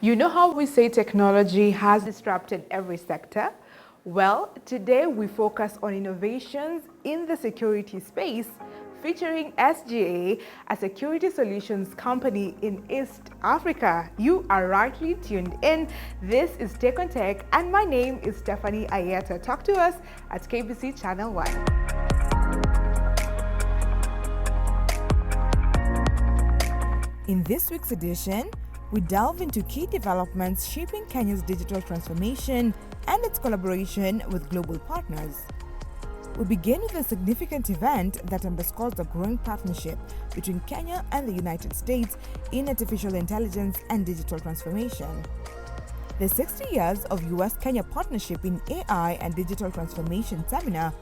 You know how we say technology has disrupted every sector? Well, today we focus on innovations in the security space, featuring SGA, a security solutions company in East Africa. You are rightly tuned in. This is Tech on Tech, and my name is Stephanie Ayeta. Talk to us at KBC Channel 1. In this week's edition, we delve into key developments shaping Kenya's digital transformation and its collaboration with global partners. We begin with a significant event that underscores the growing partnership between Kenya and the United States in artificial intelligence and digital transformation. The 60 years of US-Kenya partnership in AI and digital transformation seminar,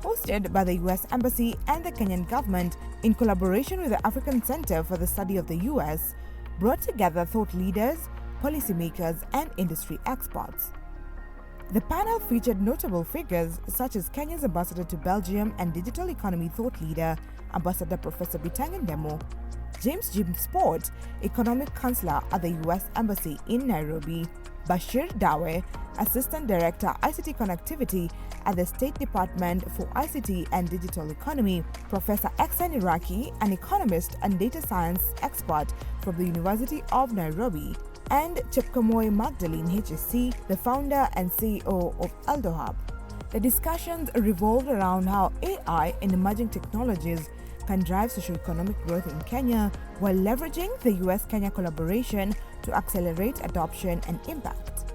hosted by the US Embassy and the Kenyan government in collaboration with the African Center for the Study of the US, brought together thought leaders, policymakers, and industry experts. The panel featured notable figures such as Kenya's ambassador to Belgium and digital economy thought leader, Ambassador Professor Bitangen Demo, James Jim Sport, economic counselor at the US Embassy in Nairobi, Bashir Dawe, Assistant Director ICT Connectivity at the State Department for ICT and Digital Economy, Professor Eksan Iraki, an economist and data science expert from the University of Nairobi, and Chepkamoy Magdalene HSC, the founder and CEO of Eldohub. The discussions revolved around how AI and emerging technologies can drive socio-economic growth in Kenya while leveraging the US-Kenya collaboration to accelerate adoption and impact.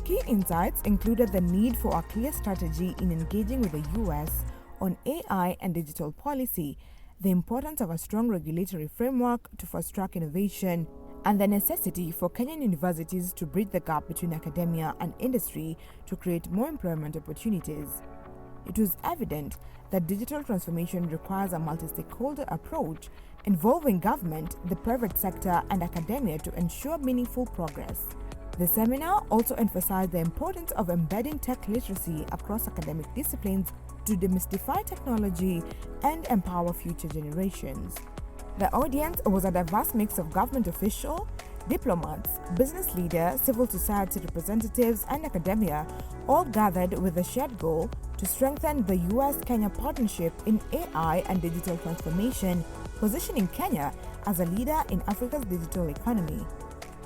Key insights included the need for a clear strategy in engaging with the US on AI and digital policy, the importance of a strong regulatory framework to fast-track innovation, and the necessity for Kenyan universities to bridge the gap between academia and industry to create more employment opportunities. It was evident that digital transformation requires a multi-stakeholder approach involving government, the private sector, and academia to ensure meaningful progress. The seminar also emphasized the importance of embedding tech literacy across academic disciplines to demystify technology and empower future generations. The audience was a diverse mix of government officials, diplomats, business leaders, civil society representatives, and academia, all gathered with a shared goal to strengthen the US-Kenya partnership in AI and digital transformation, positioning Kenya as a leader in Africa's digital economy.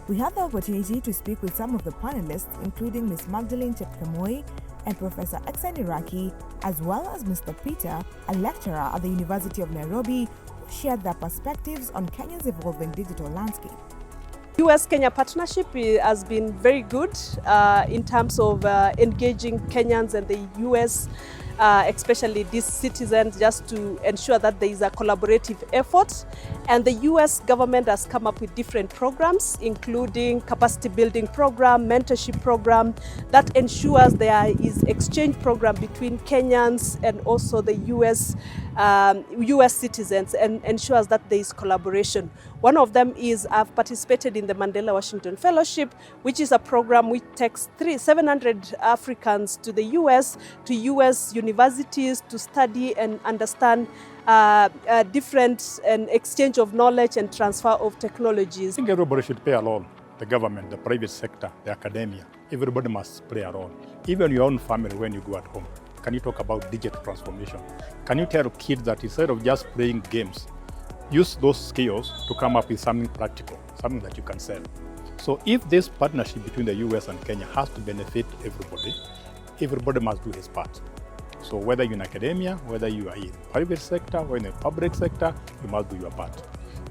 We had the opportunity to speak with some of the panelists, including Ms. Magdalene Chepkamoy and Professor Eksan Iraki, as well as Mr. Peter, a lecturer at the University of Nairobi, who shared their perspectives on Kenya's evolving digital landscape. US-Kenya partnership has been very good in terms of engaging Kenyans and the US, especially these citizens, just to ensure that there is a collaborative effort. And the US government has come up with different programs, including capacity building program, mentorship program, that ensures there is exchange program between Kenyans and also the US citizens, and ensures that there is collaboration. One of them is I've participated in the Mandela Washington Fellowship, which is a program which takes 700 Africans to the US universities to study and understand different and exchange of knowledge and transfer of technologies. I think everybody should play a role. The government, the private sector, the academia, everybody must play a role. Even your own family when you go at home. Can you talk about digital transformation? Can you tell kids that instead of just playing games, use those skills to come up with something practical, something that you can sell? So if this partnership between the US and Kenya has to benefit everybody must do his part. So whether you're in academia, whether you are in private sector or in the public sector, you must do your part.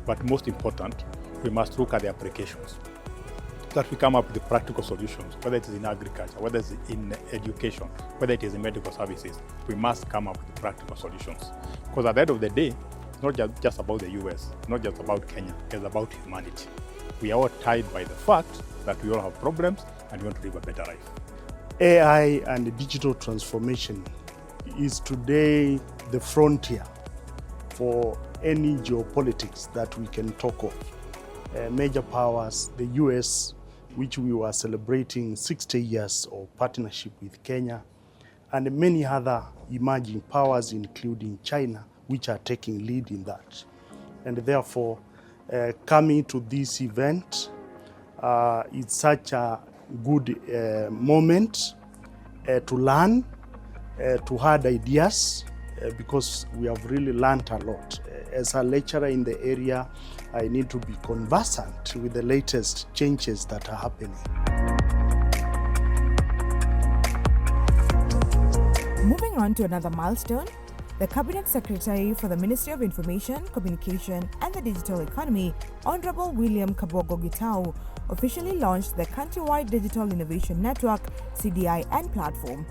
But most important, we must look at the applications, that we come up with the practical solutions, whether it is in agriculture, whether it's in education, whether it is in medical services. We must come up with practical solutions. Because at the end of the day, it's not just about the US, not just about Kenya, it's about humanity. We are all tied by the fact that we all have problems and we want to live a better life. AI and digital transformation is today the frontier for any geopolitics that we can talk of. Major powers, the US, which we were celebrating 60 years of partnership with Kenya, and many other emerging powers, including China, which are taking lead in that. And therefore, coming to this event It's such a good moment to learn, to add ideas, because we have really learned a lot. As a lecturer in the area, I need to be conversant with the latest changes that are happening. Moving on to another milestone, the Cabinet Secretary for the Ministry of Information, Communication and the Digital Economy, Honorable William Kabogo Gitau, officially launched the Countrywide Digital Innovation Network (CDIN) platform.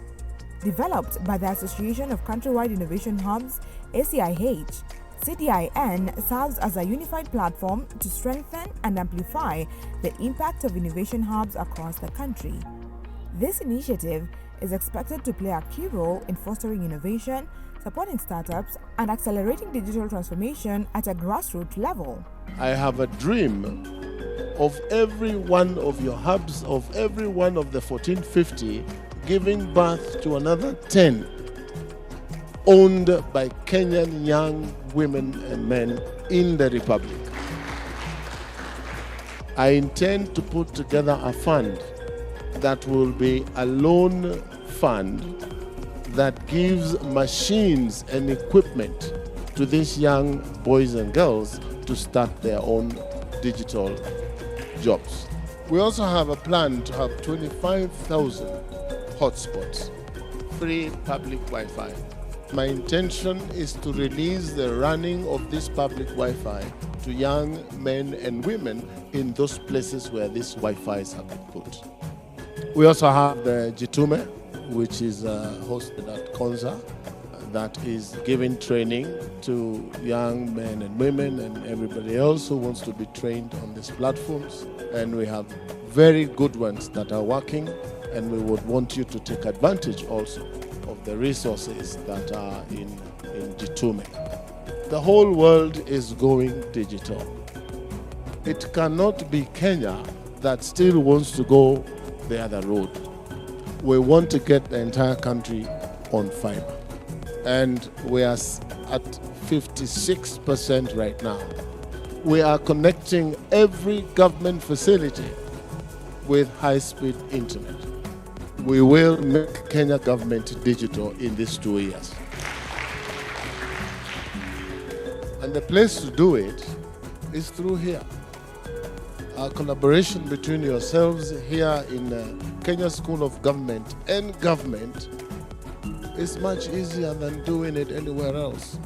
Developed by the Association of Countrywide Innovation Hubs (ACIH), CDIN serves as a unified platform to strengthen and amplify the impact of innovation hubs across the country. This initiative is expected to play a key role in fostering innovation, supporting startups, and accelerating digital transformation at a grassroots level. I have a dream of every one of your hubs, of every one of the 1450, giving birth to another 10 owned by Kenyan young women and men in the Republic. I intend to put together a fund that will be a loan fund that gives machines and equipment to these young boys and girls to start their own digital jobs. We also have a plan to have 25,000 hotspots, free public Wi-Fi. My intention is to release the running of this public Wi-Fi to young men and women in those places where these Wi-Fis have been put. We also have the Jitume, which is hosted at Konza, that is giving training to young men and women and everybody else who wants to be trained on these platforms. And we have very good ones that are working, and we would want you to take advantage also of the resources that are in Jitume. The whole world is going digital. It cannot be Kenya that still wants to go the other road. We want to get the entire country on fiber. And we are at 56% right now. We are connecting every government facility with high-speed internet. We will make Kenya government digital in these 2 years. And the place to do it is through here. Our collaboration between yourselves here in Kenya School of Government and government is much easier than doing it anywhere else.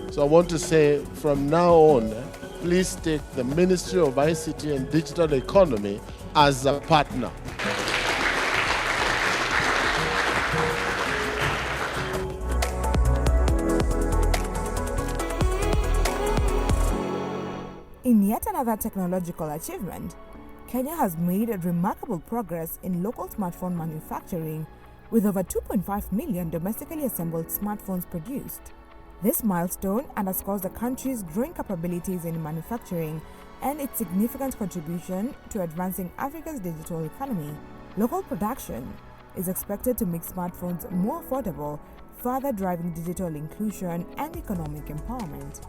So I want to say from now on, please take the Ministry of ICT and Digital Economy as a partner. In yet another technological achievement, Kenya has made remarkable progress in local smartphone manufacturing, with over 2.5 million domestically assembled smartphones produced. This milestone underscores the country's growing capabilities in manufacturing and its significant contribution to advancing Africa's digital economy. Local production is expected to make smartphones more affordable, further driving digital inclusion and economic empowerment.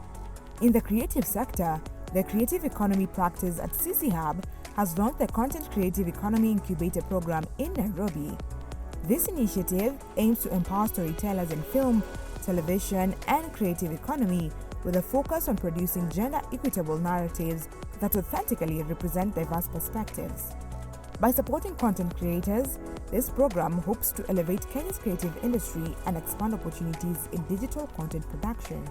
In the creative sector, the Creative Economy practice at CC Hub has launched the Content Creative Economy Incubator Program in Nairobi. This initiative aims to empower storytellers in film, television, and creative economy with a focus on producing gender-equitable narratives that authentically represent diverse perspectives. By supporting content creators, this program hopes to elevate Kenya's creative industry and expand opportunities in digital content production.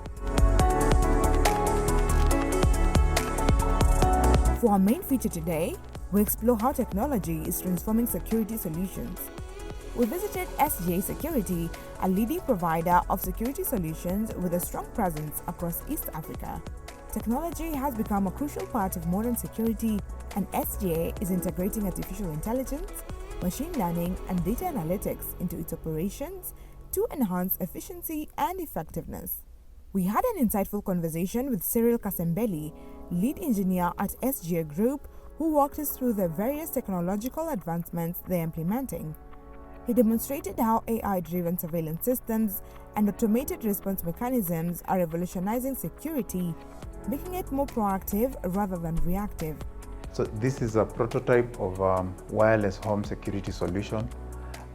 For our main feature today, we explore how technology is transforming security solutions. We visited SGA Security, a leading provider of security solutions with a strong presence across East Africa. Technology has become a crucial part of modern security, and SGA is integrating artificial intelligence, machine learning, and data analytics into its operations to enhance efficiency and effectiveness. We had an insightful conversation with Cyril Kasembeli, lead engineer at SGA Group, who walked us through the various technological advancements they're implementing. He demonstrated how AI-driven surveillance systems and automated response mechanisms are revolutionizing security, making it more proactive rather than reactive. So this is a prototype of wireless home security solution,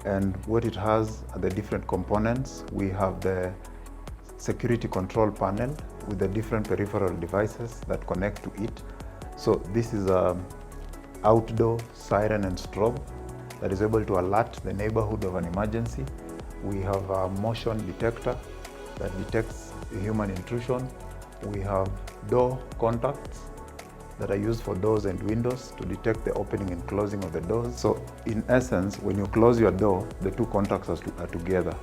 and what it has are the different components. We have the security control panel with the different peripheral devices that connect to it. So this is a outdoor siren and strobe that is able to alert the neighborhood of an emergency. We have a motion detector that detects human intrusion. We have door contacts that are used for doors and windows to detect the opening and closing of the doors. So in essence, when you close your door, the two contacts are together.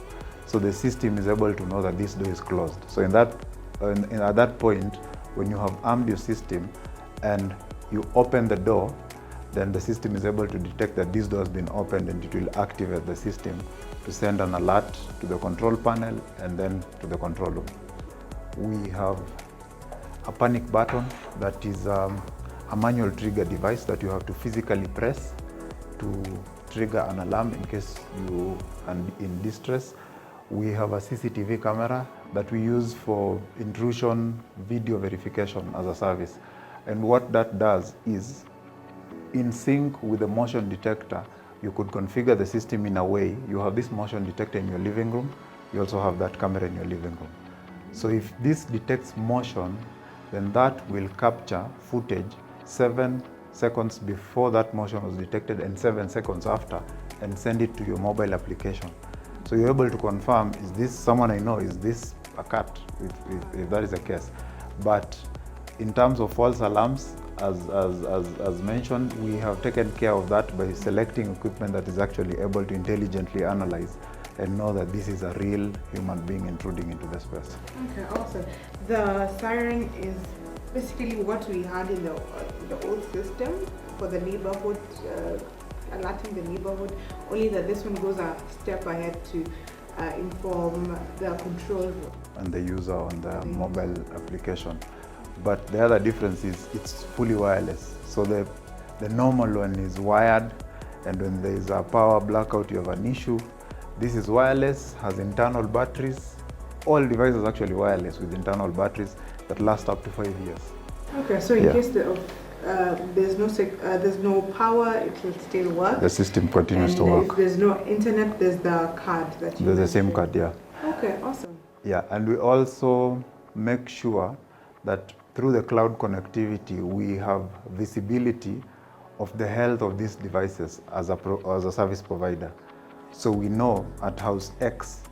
So the system is able to know that this door is closed. So at that point, when you have armed your system and you open the door, then the system is able to detect that this door has been opened, and it will activate the system to send an alert to the control panel and then to the control room. We have a panic button that is a manual trigger device that you have to physically press to trigger an alarm in case you are in distress. We have a CCTV camera that we use for intrusion video verification as a service. And what that does is, in sync with the motion detector, you could configure the system in a way. You have this motion detector in your living room, you also have that camera in your living room. So if this detects motion, then that will capture footage 7 seconds before that motion was detected and 7 seconds after, and send it to your mobile application. So you're able to confirm, is this someone I know, is this a cat, if that is the case. But in terms of false alarms, as mentioned, we have taken care of that by selecting equipment that is actually able to intelligently analyze and know that this is a real human being intruding into the space. Okay, awesome. The siren is basically what we had in the old system for the neighborhood, alerting the neighborhood, only that this one goes a step ahead to inform the control room and the user on the mobile application. But the other difference is it's fully wireless. So the normal one is wired, and when there is a power blackout, you have an issue. This is wireless, has internal batteries. All devices are actually wireless with internal batteries that last up to 5 years. Okay, so in case there's no power, it will still work. The system continues and to work. If there's no internet, there's the card that you There's the mentioned. same card, yeah. Okay, awesome. Yeah, and we also make sure that through the cloud connectivity, we have visibility of the health of these devices as a service provider. So we know at house X,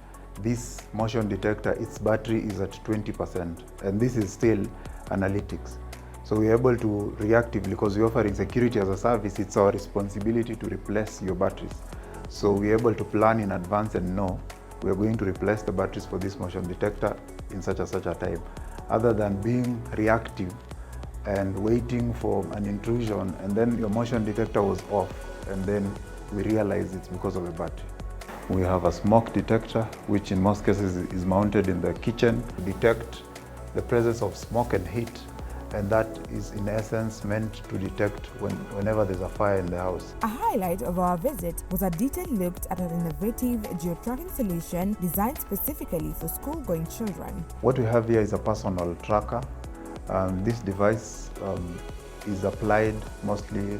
this motion detector, its battery is at 20%, and this is still analytics. So we're able to reactively, because we're offering security as a service, it's our responsibility to replace your batteries. So we're able to plan in advance and know we're going to replace the batteries for this motion detector in such a time, other than being reactive and waiting for an intrusion, and then your motion detector was off, and then we realize it's because of a battery. We have a smoke detector, which in most cases is mounted in the kitchen to detect the presence of smoke and heat, and that is in essence meant to detect whenever there's a fire in the house. A highlight of our visit was a detailed look at an innovative geo-tracking solution designed specifically for school-going children. What we have here is a personal tracker. This device is applied mostly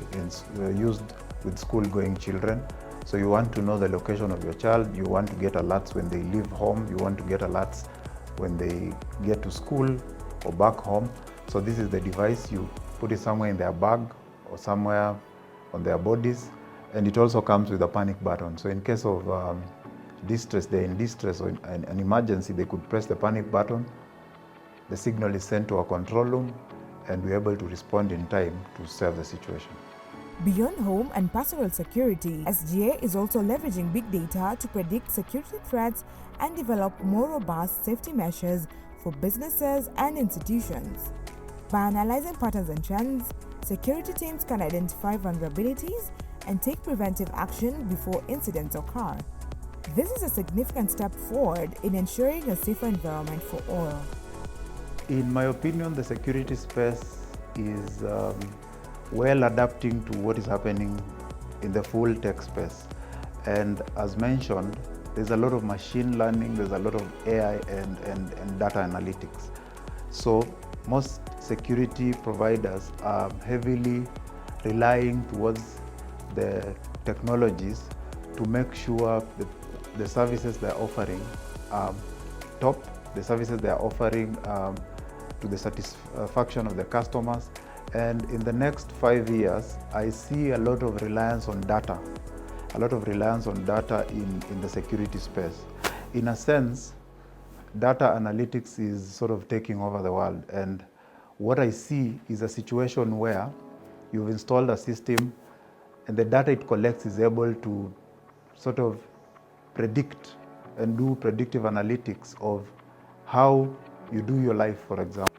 used with school-going children. So you want to know the location of your child, you want to get alerts when they leave home, you want to get alerts when they get to school or back home. So this is the device, you put it somewhere in their bag or somewhere on their bodies, and it also comes with a panic button. So in case of distress, they're in distress or an emergency, they could press the panic button, the signal is sent to a control room, and we're able to respond in time to save the situation. Beyond home and personal security, SGA is also leveraging big data to predict security threats and develop more robust safety measures for businesses and institutions. By analyzing patterns and trends, security teams can identify vulnerabilities and take preventive action before incidents occur. This is a significant step forward in ensuring a safer environment for all. In my opinion, the security space is well adapting to what is happening in the full tech space. And as mentioned, there's a lot of machine learning, there's a lot of AI and data analytics. So most security providers are heavily relying towards the technologies to make sure that the services they're offering are top, the services they're offering to the satisfaction of the customers. And in the next 5 years, I see a lot of reliance on data, in the security space. In a sense, data analytics is sort of taking over the world. And what I see is a situation where you've installed a system and the data it collects is able to sort of predict and do predictive analytics of how you do your life, for example.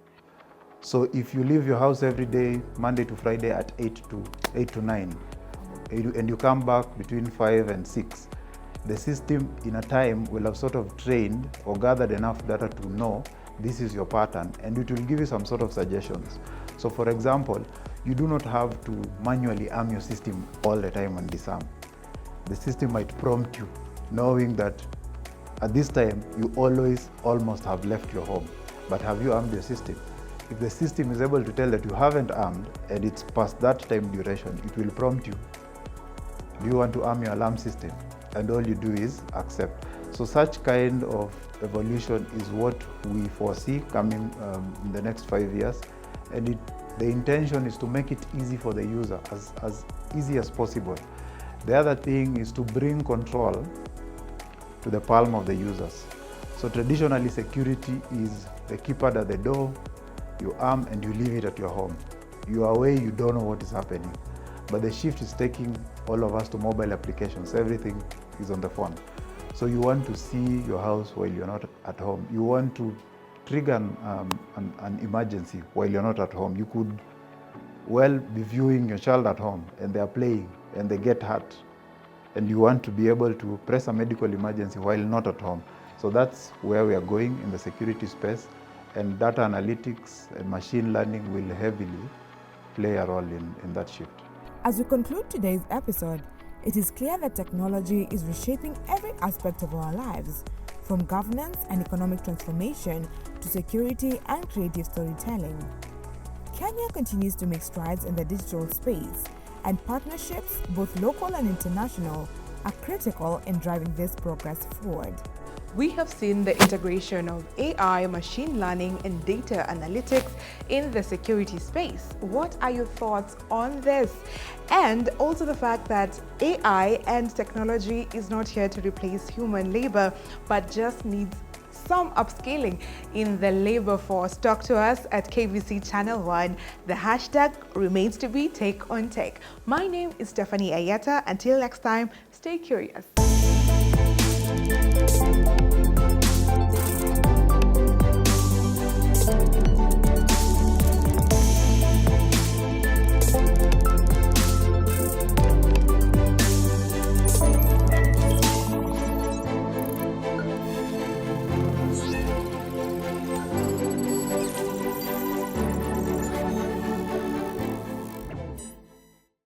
So if you leave your house every day, Monday to Friday at 8 to 9, and you come back between 5 and 6, the system in a time will have sort of trained or gathered enough data to know this is your pattern, and it will give you some sort of suggestions. So for example, you do not have to manually arm your system all the time and disarm. The system might prompt you, knowing that at this time you almost have left your home, but have you armed your system? If the system is able to tell that you haven't armed and it's past that time duration, it will prompt you. Do you want to arm your alarm system? And all you do is accept. So such kind of evolution is what we foresee coming in the next 5 years. And the intention is to make it easy for the user, as easy as possible. The other thing is to bring control to the palm of the users. So traditionally, security is the keypad at the door, you arm and you leave it at your home. You are away, you don't know what is happening. But the shift is taking all of us to mobile applications. Everything is on the phone. So you want to see your house while you're not at home. You want to trigger an emergency while you're not at home. You could well be viewing your child at home and they're playing and they get hurt. And you want to be able to press a medical emergency while not at home. So that's where we are going in the security space. And data analytics and machine learning will heavily play a role in that shift. As we conclude today's episode, it is clear that technology is reshaping every aspect of our lives, from governance and economic transformation to security and creative storytelling. Kenya continues to make strides in the digital space, and partnerships, both local and international, are critical in driving this progress forward. We have seen the integration of AI, machine learning, and data analytics in the security space. What are your thoughts on this? And also the fact that AI and technology is not here to replace human labor, but just needs some upscaling in the labor force. Talk to us at KBC Channel 1. The hashtag remains to be Take on Tech. My name is Stephanie Ayeta. Until next time, stay curious.